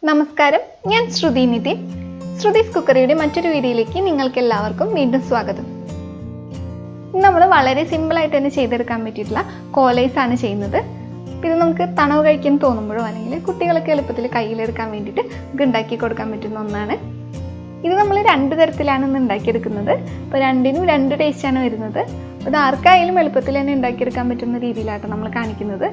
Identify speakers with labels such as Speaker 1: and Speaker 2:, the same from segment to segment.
Speaker 1: നമസ്കാരം, ഞാൻ ശ്രുതി നിതിൻ. ശ്രുതിസ് കുക്കറിയുടെ മറ്റൊരു വീഡിയോയിലേക്ക് നിങ്ങൾക്ക് എല്ലാവർക്കും വീണ്ടും സ്വാഗതം. നമ്മൾ വളരെ സിമ്പിളായിട്ട് തന്നെ ചെയ്തെടുക്കാൻ പറ്റിയിട്ടുള്ള കോലൈസ് ആണ് ചെയ്യുന്നത്. ഇത് നമുക്ക് തണവ് കഴിക്കാൻ തോന്നുമ്പോഴോ അല്ലെങ്കിൽ കുട്ടികൾക്ക് എളുപ്പത്തിൽ കയ്യിലെടുക്കാൻ വേണ്ടിയിട്ട് നമുക്ക് ഉണ്ടാക്കി കൊടുക്കാൻ പറ്റുന്ന ഒന്നാണ്. ഇത് നമ്മൾ രണ്ട് തരത്തിലാണ് ഇന്ന് ഉണ്ടാക്കിയെടുക്കുന്നത്. അപ്പോൾ രണ്ടിനും രണ്ട് ടേസ്റ്റാണ് വരുന്നത്. അത് ആർക്കായാലും എളുപ്പത്തിൽ തന്നെ ഉണ്ടാക്കിയെടുക്കാൻ പറ്റുന്ന രീതിയിലാണ് നമ്മൾ കാണിക്കുന്നത്.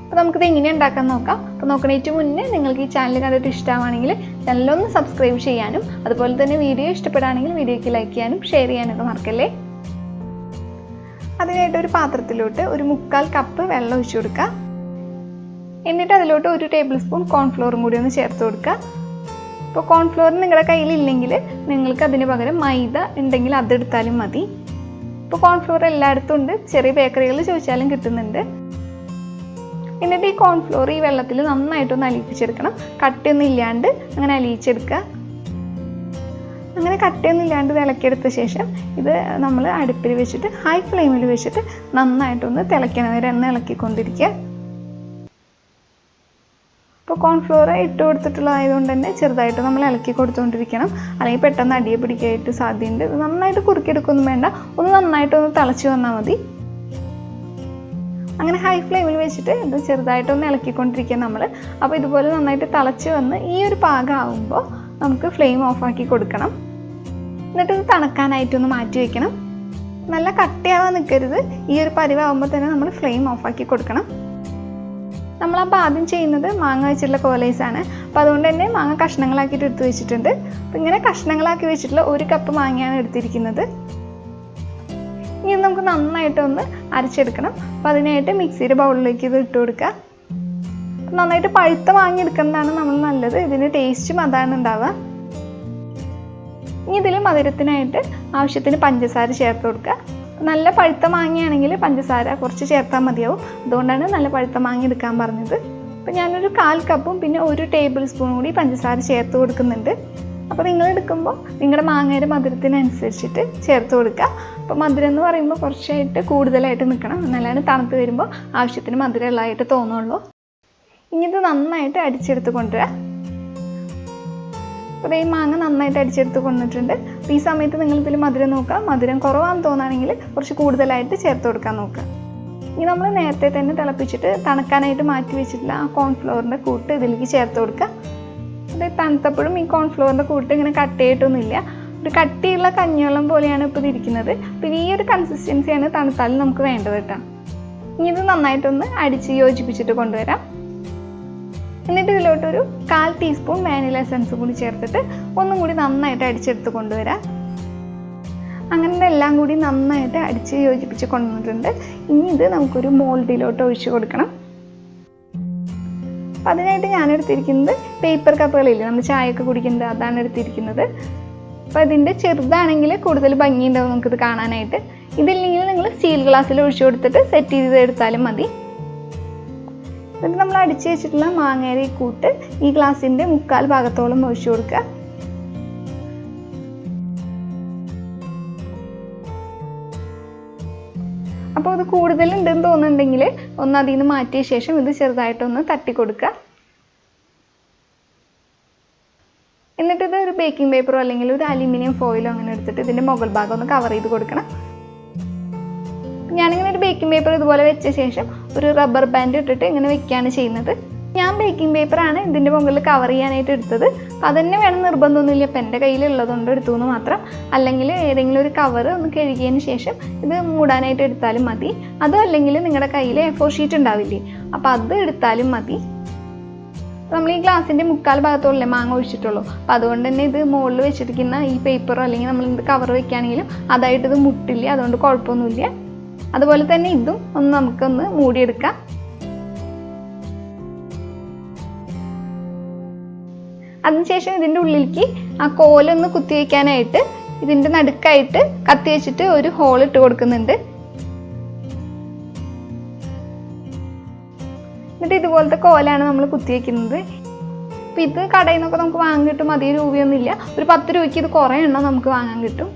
Speaker 1: അപ്പോൾ നമുക്കിത് എങ്ങനെ ഉണ്ടാക്കാൻ നോക്കാം. അപ്പോൾ നോക്കണേറ്റ് മുന്നേ നിങ്ങൾക്ക് ഈ ചാനൽ കണ്ടിട്ട് ഇഷ്ടമാണെങ്കിൽ ചാനലൊന്ന് സബ്സ്ക്രൈബ് ചെയ്യാനും അതുപോലെ തന്നെ വീഡിയോ ഇഷ്ടപ്പെടുകയാണെങ്കിൽ വീഡിയോയ്ക്ക് ലൈക്ക് ചെയ്യാനും ഷെയർ ചെയ്യാനൊക്കെ മറക്കല്ലേ. അതിനായിട്ട് ഒരു പാത്രത്തിലോട്ട് ഒരു 1/4 കപ്പ് വെള്ളം ഒഴിച്ചു കൊടുക്കുക. എന്നിട്ട് അതിലോട്ട് 1 ടേബിൾ സ്പൂൺ കോൺഫ്ലോറും കൂടി ഒന്ന് ചേർത്ത് കൊടുക്കുക. അപ്പോൾ കോൺഫ്ലോർ നിങ്ങളുടെ കയ്യിലില്ലെങ്കിൽ നിങ്ങൾക്ക് അതിന് പകരം മൈദ ഉണ്ടെങ്കിൽ അതെടുത്താലും മതി. ഇപ്പോൾ കോൺഫ്ലോർ എല്ലായിടത്തും ഉണ്ട്, ചെറിയ ബേക്കറികളിൽ ചോദിച്ചാലും കിട്ടുന്നുണ്ട്. എന്നിട്ട് ഈ കോൺഫ്ലോർ ഈ വെള്ളത്തിൽ നന്നായിട്ടൊന്ന് അലിയിപ്പിച്ചെടുക്കണം. കട്ടയൊന്നും ഇല്ലാണ്ട് അങ്ങനെ അലിയിച്ചെടുക്കുക. അങ്ങനെ കട്ടയൊന്നും ഇല്ലാണ്ട് ഇളക്കിയെടുത്ത ശേഷം ഇത് നമ്മൾ അടുപ്പിൽ വെച്ചിട്ട് ഹൈ ഫ്ലെയിമിൽ വെച്ചിട്ട് നന്നായിട്ടൊന്ന് തിളയ്ക്കണം വരെ ഒന്ന് ഇളക്കിക്കൊണ്ടിരിക്കുക. ഇപ്പോൾ കോൺഫ്ലോർ ഇട്ട് കൊടുത്തിട്ടുള്ളതായതുകൊണ്ട് തന്നെ ചെറുതായിട്ട് നമ്മൾ ഇളക്കി കൊടുത്തുകൊണ്ടിരിക്കണം, അല്ലെങ്കിൽ പെട്ടെന്ന് അടിയെ പിടിക്കാനായിട്ട് സാധ്യതയുണ്ട്. ഇത് നന്നായിട്ട് കുറുക്കിയെടുക്കൊന്നും വേണ്ട, ഒന്ന് നന്നായിട്ടൊന്ന് തിളച്ച് വന്നാൽ മതി. അങ്ങനെ ഹൈ ഫ്ലെയിമിൽ വെച്ചിട്ട് ഇത് ചെറുതായിട്ടൊന്ന് ഇളക്കിക്കൊണ്ടിരിക്കുക നമ്മൾ. അപ്പോൾ ഇതുപോലെ നന്നായിട്ട് തിളച്ച് വന്ന് ഈ ഒരു പാകമാകുമ്പോൾ നമുക്ക് ഫ്ലെയിം ഓഫാക്കി കൊടുക്കണം. എന്നിട്ട് ഇത് തണുക്കാനായിട്ടൊന്ന് മാറ്റി വയ്ക്കണം. നല്ല കട്ടയാവാൻ നിൽക്കരുത്. ഈ ഒരു പരിവാകുമ്പോൾ തന്നെ നമ്മൾ ഫ്ലെയിം ഓഫാക്കി കൊടുക്കണം. നമ്മളപ്പോൾ ആദ്യം ചെയ്യുന്നത് മാങ്ങ വെച്ചിട്ടുള്ള കോലൈസാണ്. അപ്പോൾ അതുകൊണ്ട് തന്നെ മാങ്ങ കഷ്ണങ്ങളാക്കിയിട്ട് എടുത്ത് വെച്ചിട്ടുണ്ട്. അപ്പോൾ ഇങ്ങനെ കഷ്ണങ്ങളാക്കി വെച്ചിട്ടുള്ള 1 കപ്പ് മാങ്ങയാണ് എടുത്തിരിക്കുന്നത്. ഇനി നമുക്ക് നന്നായിട്ടൊന്ന് അരച്ചെടുക്കണം. അപ്പോൾ അതിനായിട്ട് മിക്സിയുടെ ബൗളിലേക്ക് ഇത് ഇട്ട് കൊടുക്കുക. നന്നായിട്ട് പഴുത്ത മാങ്ങ എടുക്കുന്നതാണ് നമ്മൾ നല്ലത്, ഇതിൻ്റെ ടേസ്റ്റും അതാണ് ഉണ്ടാവുക. ഇനി ഇതിൽ മധുരത്തിനായിട്ട് ആവശ്യത്തിന് പഞ്ചസാര ചേർത്ത് കൊടുക്കുക. നല്ല പഴുത്ത മാങ്ങയാണെങ്കിൽ പഞ്ചസാര കുറച്ച് ചേർത്താൽ മതിയാവും, അതുകൊണ്ടാണ് നല്ല പഴുത്ത മാങ്ങ എടുക്കാൻ പറഞ്ഞത്. അപ്പോൾ ഞാനൊരു 1/4 കപ്പും പിന്നെ 1 ടേബിൾ സ്പൂൺ കൂടി പഞ്ചസാര ചേർത്ത് കൊടുക്കുന്നുണ്ട്. അപ്പോൾ നിങ്ങൾ എടുക്കുമ്പോൾ നിങ്ങളുടെ മാങ്ങയുടെ മധുരത്തിനനുസരിച്ചിട്ട് ചേർത്ത് കൊടുക്കുക. അപ്പോൾ മധുരം എന്ന് പറയുമ്പോൾ കുറച്ചായിട്ട് കൂടുതലായിട്ട് നിൽക്കണം, എന്നാലാണ് തണുത്ത് വരുമ്പോൾ ആവശ്യത്തിന് മധുരമുള്ളതായിട്ട് തോന്നുള്ളൂ. ഇനി ഇത് നന്നായിട്ട് അടിച്ചെടുത്ത് കൊണ്ടുവരാം. അപ്പോൾ ഈ മാങ്ങ നന്നായിട്ട് അടിച്ചെടുത്ത് കൊണ്ടിട്ടുണ്ട്. അപ്പോൾ ഈ സമയത്ത് നിങ്ങളിതിൽ മധുരം നോക്കുക. മധുരം കുറവാണെന്ന് തോന്നുകയാണെങ്കിൽ കുറച്ച് കൂടുതലായിട്ട് ചേർത്ത് കൊടുക്കാൻ നോക്കുക. ഇനി നമ്മൾ നേരത്തെ തന്നെ തിളപ്പിച്ചിട്ട് തണുക്കാനായിട്ട് മാറ്റി വെച്ചിട്ടുള്ള ആ കോൺഫ്ലോറിൻ്റെ കൂട്ട് ഇതിലേക്ക് ചേർത്ത് കൊടുക്കുക. അത് തണുത്തപ്പോഴും ഈ കോൺഫ്ലോറിൻ്റെ കൂട്ട് ഇങ്ങനെ കട്ടയായിട്ടൊന്നുമില്ല, ഒരു കട്ടിയുള്ള കഞ്ഞിവെള്ളം പോലെയാണ് ഇപ്പോൾ ഇതിരിക്കുന്നത്. അപ്പോൾ ഈ ഒരു കൺസിസ്റ്റൻസിയാണ് തണുത്താലും നമുക്ക് വേണ്ടത് കേട്ടോ. ഇനി ഇത് നന്നായിട്ടൊന്ന് അടിച്ച് യോജിപ്പിച്ചിട്ട് കൊണ്ടുവരാം. എന്നിട്ട് ഇതിലോട്ടൊരു 1/4 ടീസ്പൂൺ വാനില എസൻസ് കൂടി ചേർത്തിട്ട് ഒന്നും കൂടി നന്നായിട്ട് അടിച്ചെടുത്ത് കൊണ്ടുവരാം. അങ്ങനെ എല്ലാം കൂടി നന്നായിട്ട് അടിച്ച് യോജിപ്പിച്ച് കൊണ്ടുവന്നിട്ടുണ്ട്. ഇനി ഇത് നമുക്കൊരു മോൾഡിലോട്ട് ഒഴിച്ച് കൊടുക്കണം. അപ്പം അതിനായിട്ട് ഞാനെടുത്തിരിക്കുന്നത് പേപ്പർ കപ്പുകളില്ലേ, നമ്മൾ ചായയൊക്കെ കുടിക്കുന്നത്, അതാണ് എടുത്തിരിക്കുന്നത്. അപ്പോൾ ഇതിൻ്റെ ചെറുതാണെങ്കിൽ കൂടുതൽ ഭംഗിയുണ്ടാവും നമുക്കിത് കാണാനായിട്ട്. ഇതില്ലെങ്കിൽ നിങ്ങൾ സ്റ്റീൽ ഗ്ലാസ്സിൽ ഒഴിച്ചു കൊടുത്തിട്ട് സെറ്റ് ചെയ്ത് എടുത്താലും മതി. എന്നിട്ട് നമ്മൾ അടിച്ച് വെച്ചിട്ടുള്ള മാങ്ങയുടെ കൂട്ട് ഈ ഗ്ലാസിൻ്റെ 1/4 ഭാഗത്തോളം ഒഴിച്ചു കൊടുക്കുക. അപ്പോൾ ഇത് കൂടുതലുണ്ടെന്ന് തോന്നുന്നുണ്ടെങ്കിൽ ഒന്ന് അതിൽ നിന്ന് മാറ്റിയ ശേഷം ഇത് ചെറുതായിട്ടൊന്ന് തട്ടി കൊടുക്കുക. എന്നിട്ട് ഇത് ഒരു ബേക്കിംഗ് പേപ്പറോ അല്ലെങ്കിൽ ഒരു അലുമിനിയം ഫോയിലോ അങ്ങനെ എടുത്തിട്ട് ഇതിൻ്റെ മുകൾ ഭാഗം ഒന്ന് കവർ ചെയ്ത് കൊടുക്കണം. ഞാനിങ്ങനെ ഒരു ബേക്കിംഗ് പേപ്പർ ഇതുപോലെ വെച്ച ശേഷം ഒരു റബ്ബർ ബാൻഡ് ഇട്ടിട്ട് ഇങ്ങനെ വെക്കുകയാണ് ചെയ്യുന്നത്. ഞാൻ ബേക്കിംഗ് പേപ്പറാണ് ഇതിൻ്റെ മുകളിൽ കവർ ചെയ്യാനായിട്ട് എടുത്തത്. അതന്നെ വേണം നിർബന്ധമൊന്നുമില്ല, അപ്പം എൻ്റെ കയ്യിലുള്ളതുകൊണ്ട് എടുത്തു എന്ന് മാത്രം. അല്ലെങ്കിൽ ഏതെങ്കിലും ഒരു കവർ ഒന്ന് കഴുകിയതിന് ശേഷം ഇത് മൂടാനായിട്ട് എടുത്താലും മതി. അതും അല്ലെങ്കിൽ നിങ്ങളുടെ കയ്യിൽ A4 ഷീറ്റ് ഉണ്ടാവില്ലേ, അപ്പോൾ അത് എടുത്താലും മതി. നമ്മൾ ഈ ഗ്ലാസിൻ്റെ 1/4 ഭാഗത്തോളല്ലേ മാങ്ങ ഒഴിച്ചിട്ടുള്ളൂ. അപ്പോൾ അതുകൊണ്ട് തന്നെ ഇത് മുകളിൽ വെച്ചിരിക്കുന്ന ഈ പേപ്പറോ അല്ലെങ്കിൽ നമ്മൾ ഇത് കവർ വെക്കുകയാണെങ്കിലും അതായിട്ട് ഇത് മുട്ടില്ല, അതുകൊണ്ട് കുഴപ്പമൊന്നുമില്ല. അതുപോലെ തന്നെ ഇതും ഒന്ന് നമുക്കൊന്ന് മൂടിയെടുക്കാം. അതിനുശേഷം ഇതിൻ്റെ ഉള്ളിലേക്ക് ആ കോലൊന്ന് കുത്തി വയ്ക്കാനായിട്ട് ഇതിൻ്റെ നടുക്കായിട്ട് കത്തി വെച്ചിട്ട് ഒരു ഹോൾ ഇട്ട് കൊടുക്കുന്നുണ്ട്. എന്നിട്ട് ഇതുപോലത്തെ കോലാണ് നമ്മൾ കുത്തി വയ്ക്കുന്നത്. അപ്പോൾ ഇത് കടയിൽ നിന്നൊക്കെ നമുക്ക് വാങ്ങാൻ കിട്ടും, അധികം രൂപയൊന്നുമില്ല. ഒരു 10 രൂപയ്ക്ക് ഇത് കുറേ എണ്ണം നമുക്ക് വാങ്ങാൻ കിട്ടും.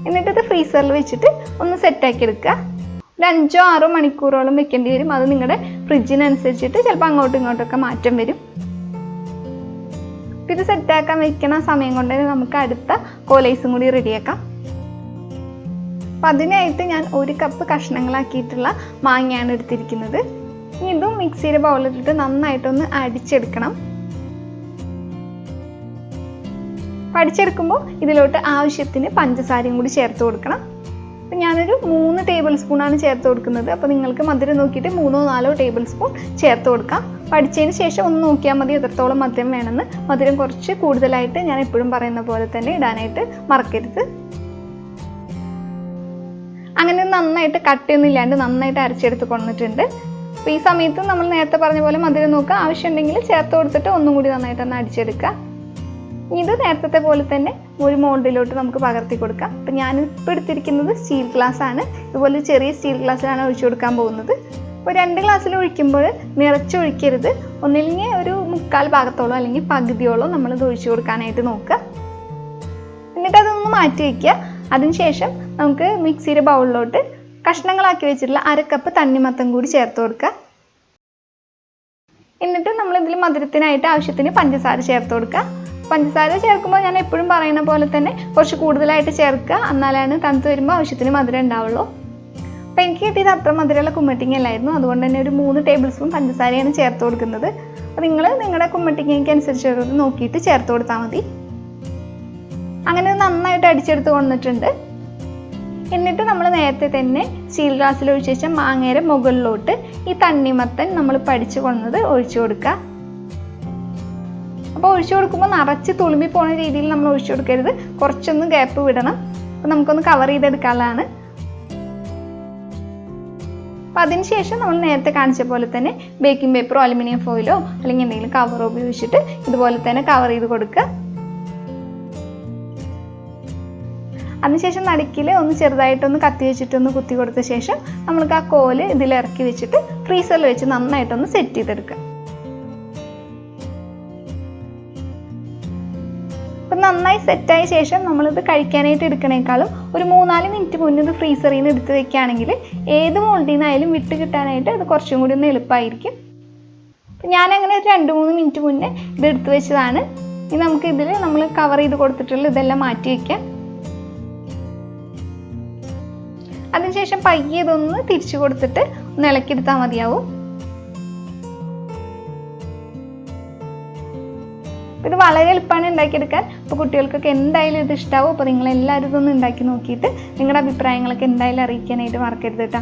Speaker 1: എന്നിട്ട് ഇത് ഫ്രീസറിൽ വെച്ചിട്ട് ഒന്ന് സെറ്റാക്കി എടുക്കുക. ഒരു 5-6 മണിക്കൂറോളം വെക്കേണ്ടി വരും. അത് നിങ്ങളുടെ ഫ്രിഡ്ജിനനുസരിച്ചിട്ട് ചിലപ്പോൾ അങ്ങോട്ടും ഇങ്ങോട്ടൊക്കെ മാറ്റം വരും. ഇത് സെറ്റാക്കാൻ വെക്കണ സമയം കൊണ്ട് തന്നെ നമുക്ക് അടുത്ത കോലൈസും കൂടി റെഡിയാക്കാം. അപ്പം അതിനായിട്ട് ഞാൻ 1 കപ്പ് കഷ്ണങ്ങളാക്കിയിട്ടുള്ള മാങ്ങയാണ് എടുത്തിരിക്കുന്നത്. ഇതും മിക്സിയുടെ ബൗളിലിട്ട് നന്നായിട്ടൊന്ന് അടിച്ചെടുക്കണം. അടിച്ചെടുക്കുമ്പോൾ ഇതിലോട്ട് ആവശ്യത്തിന് പഞ്ചസാരയും കൂടി ചേർത്ത് കൊടുക്കണം. അപ്പം ഞാനൊരു 3 ടേബിൾ സ്പൂണാണ് ചേർത്ത് കൊടുക്കുന്നത്. അപ്പോൾ നിങ്ങൾക്ക് മധുരം നോക്കിയിട്ട് 3-4 ടേബിൾ സ്പൂൺ ചേർത്ത് കൊടുക്കാം. പഠിച്ചതിന് ശേഷം ഒന്ന് നോക്കിയാൽ മതി എത്രത്തോളം മധുരം വേണമെന്ന്. മധുരം കുറച്ച് കൂടുതലായിട്ട് ഞാൻ എപ്പോഴും പറയുന്ന പോലെ തന്നെ ഇടാനായിട്ട് മറക്കരുത്. അങ്ങനെ നന്നായിട്ട് കട്ടയൊന്നും ഇല്ലാണ്ട് നന്നായിട്ട് അരച്ചെടുത്ത് കൊണ്ടിട്ടുണ്ട്. അപ്പോൾ ഈ സമയത്ത് നമ്മൾ നേരത്തെ പറഞ്ഞ പോലെ മധുരം നോക്കുക, ആവശ്യമുണ്ടെങ്കിൽ ചേർത്ത് കൊടുത്തിട്ട് ഒന്നും കൂടി നന്നായിട്ടൊന്ന് അടിച്ചെടുക്കുക. ഇത് നേരത്തെ പോലെ തന്നെ ഒരു മോൾഡിലോട്ട് നമുക്ക് പകർത്തി കൊടുക്കാം. അപ്പം ഞാനിപ്പോൾ എടുത്തിരിക്കുന്നത് സ്റ്റീൽ ഗ്ലാസ് ആണ്. ഇതുപോലെ ചെറിയ സ്റ്റീൽ ഗ്ലാസ്സിലാണ് ഒഴിച്ചു കൊടുക്കാൻ പോകുന്നത്. അപ്പോൾ 2 ഗ്ലാസ്സിൽ ഒഴിക്കുമ്പോൾ നിറച്ചൊഴിക്കരുത്. ഒന്നില്ലെങ്കിൽ ഒരു 1/4 ഭാഗത്തോളം അല്ലെങ്കിൽ പകുതിയോളം നമ്മളിത് ഒഴിച്ചു കൊടുക്കാനായിട്ട് നോക്കുക. എന്നിട്ട് അതൊന്ന് മാറ്റി വയ്ക്കുക. അതിനുശേഷം നമുക്ക് മിക്സിയുടെ ബൗളിലോട്ട് കഷ്ണങ്ങളാക്കി വെച്ചിട്ടുള്ള 1/2 കപ്പ് തണ്ണിമത്തൻ കൂടി ചേർത്ത് കൊടുക്കുക. എന്നിട്ട് നമ്മളിതിൽ മധുരത്തിനായിട്ട് ആവശ്യത്തിന് പഞ്ചസാര ചേർത്ത് കൊടുക്കുക. പഞ്ചസാര ചേർക്കുമ്പോൾ ഞാൻ എപ്പോഴും പറയുന്ന പോലെ തന്നെ കുറച്ച് കൂടുതലായിട്ട് ചേർക്കുക, എന്നാലാണ് തണുത്ത് വരുമ്പോൾ ആവശ്യത്തിന് മധുരം ഉണ്ടാവുള്ളൂ. അപ്പോൾ എനിക്ക് കിട്ടിയത് അത്ര മധുരമുള്ള കുമ്മട്ടിങ്ങ അല്ലായിരുന്നു. അതുകൊണ്ട് തന്നെ ഒരു 3 ടേബിൾ സ്പൂൺ പഞ്ചസാരയാണ് ചേർത്ത് കൊടുക്കുന്നത്. അപ്പോൾ നിങ്ങൾ നിങ്ങളുടെ കുമ്മട്ടിങ്ങയ്ക്ക് അനുസരിച്ച് നോക്കിയിട്ട് ചേർത്ത് കൊടുത്താൽ മതി. അങ്ങനെ നന്നായിട്ട് അടിച്ചെടുത്ത് കൊണ്ടിട്ടുണ്ട്. എന്നിട്ട് നമ്മൾ നേരത്തെ തന്നെ സ്റ്റീൽ ഗ്ലാസ്സിൽ ഒഴിച്ച് വെച്ച മാങ്ങയുടെ മുകളിലോട്ട് ഈ തണ്ണിമത്തൻ നമ്മൾ പഠിച്ചു കൊണ്ടത് ഒഴിച്ചു കൊടുക്കുക. അപ്പോൾ ഒഴിച്ചു കൊടുക്കുമ്പോൾ നിറച്ച് തുളുമ്പി പോകുന്ന രീതിയിൽ നമ്മൾ ഒഴിച്ചു കൊടുക്കരുത്, കുറച്ചൊന്ന് ഗ്യാപ്പ് വിടണം. അപ്പോൾ നമുക്കൊന്ന് കവർ ചെയ്തെടുക്കാനുള്ളതാണ്. അപ്പോൾ അതിനുശേഷം നമ്മൾ നേരത്തെ കാണിച്ച പോലെ തന്നെ ബേക്കിംഗ് പേപ്പറോ അലുമിനിയം ഫോയിലോ അല്ലെങ്കിൽ എന്തെങ്കിലും കവറോ ഉപയോഗിച്ചിട്ട് ഇതുപോലെ തന്നെ കവർ ചെയ്ത് കൊടുക്കുക. അതിനുശേഷം നടുക്കിൽ ഒന്ന് ചെറുതായിട്ടൊന്ന് കത്തി വെച്ചിട്ടൊന്ന് കുത്തി കൊടുത്ത ശേഷം നമ്മൾക്ക് ആ കോല് ഇതിലിറക്കി വെച്ചിട്ട് ഫ്രീസറിൽ വെച്ച് നന്നായിട്ടൊന്ന് സെറ്റ് ചെയ്തെടുക്കുക. അപ്പം നന്നായി സെറ്റായ ശേഷം നമ്മളിത് കഴിക്കാനായിട്ട് എടുക്കണേക്കാളും ഒരു 3-4 മിനിറ്റ് മുന്നേ ഇത് ഫ്രീസറിൽ നിന്ന് എടുത്ത് വെക്കുകയാണെങ്കിൽ ഏത് മോൾഡിൽ നിന്നായാലും വിട്ട് കിട്ടാനായിട്ട് അത് കുറച്ചും കൂടി ഒന്ന് എളുപ്പമായിരിക്കും. അപ്പം ഞാനങ്ങനെ ഒരു 2-3 മിനിറ്റ് മുന്നേ ഇത് എടുത്ത് വെച്ചതാണ്. ഇനി നമുക്ക് ഇതിൽ നമ്മൾ കവർ ചെയ്ത് കൊടുത്തിട്ടുള്ള ഇതെല്ലാം മാറ്റി വയ്ക്കാം. അതിനുശേഷം പയ്യെ ഇതൊന്ന് തിരിച്ചു കൊടുത്തിട്ട് ഒന്ന് ഇളക്കിയെടുത്താൽ മതിയാവും. ഇത് വളരെ എളുപ്പമാണ് ഉണ്ടാക്കിയെടുക്കാൻ. അപ്പോൾ കുട്ടികൾക്കൊക്കെ എന്തായാലും ഇത് ഇഷ്ടമാവും. അപ്പോൾ നിങ്ങളെല്ലാവരും ഇതൊന്ന് ഉണ്ടാക്കി നോക്കിയിട്ട് നിങ്ങളുടെ അഭിപ്രായങ്ങളൊക്കെ എന്തായാലും അറിയിക്കാനായിട്ട് മറക്കരുത് കേട്ടോ.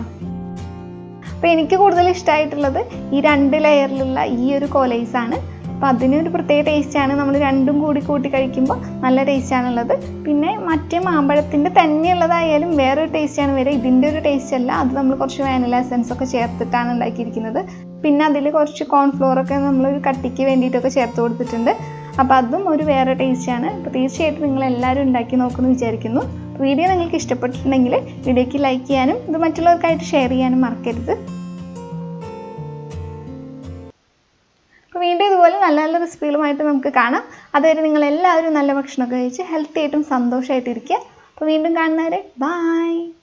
Speaker 1: അപ്പോൾ എനിക്ക് കൂടുതൽ ഇഷ്ടമായിട്ടുള്ളത് ഈ 2 ലെയറിലുള്ള ഈ ഒരു കോലൈസാണ്. അപ്പോൾ അതിനൊരു പ്രത്യേക ടേസ്റ്റാണ്. നമ്മൾ രണ്ടും കൂട്ടി കഴിക്കുമ്പോൾ നല്ല ടേസ്റ്റാണുള്ളത്. പിന്നെ മറ്റേ മാമ്പഴത്തിൻ്റെ തന്നെയുള്ളതായാലും വേറൊരു ടേസ്റ്റാണ് വരിക. ഇതിൻ്റെ ഒരു ടേസ്റ്റ് അല്ല, അത് നമ്മൾ കുറച്ച് വാനില എസൻസ് ഒക്കെ ചേർത്തിട്ടാണ് ഉണ്ടാക്കിയിരിക്കുന്നത്. പിന്നെ അതിൽ കുറച്ച് കോൺഫ്ലോറൊക്കെ നമ്മളൊരു കട്ടിക്ക് വേണ്ടിയിട്ടൊക്കെ ചേർത്ത് കൊടുത്തിട്ടുണ്ട്. അപ്പോൾ അതും ഒരു വേറെ ടേസ്റ്റാണ്. അപ്പോൾ തീർച്ചയായിട്ടും നിങ്ങളെല്ലാവരും ഉണ്ടാക്കി നോക്കുമെന്ന് വിചാരിക്കുന്നു. വീഡിയോ നിങ്ങൾക്ക് ഇഷ്ടപ്പെട്ടിട്ടുണ്ടെങ്കിൽ വീഡിയോയ്ക്ക് ലൈക്ക് ചെയ്യാനും ഇത് മറ്റുള്ളവർക്കായിട്ട് ഷെയർ ചെയ്യാനും മറക്കരുത്. അപ്പോൾ വീണ്ടും ഇതുപോലെ നല്ല നല്ല റെസിപ്പികളുമായിട്ട് നമുക്ക് കാണാം. അതുവരെ നിങ്ങളെല്ലാവരും നല്ല ഭക്ഷണമൊക്കെ കഴിച്ച് ഹെൽത്തി ആയിട്ടും സന്തോഷമായിട്ടിരിക്കുക. അപ്പോൾ വീണ്ടും കാണുന്നവരെ ബൈ.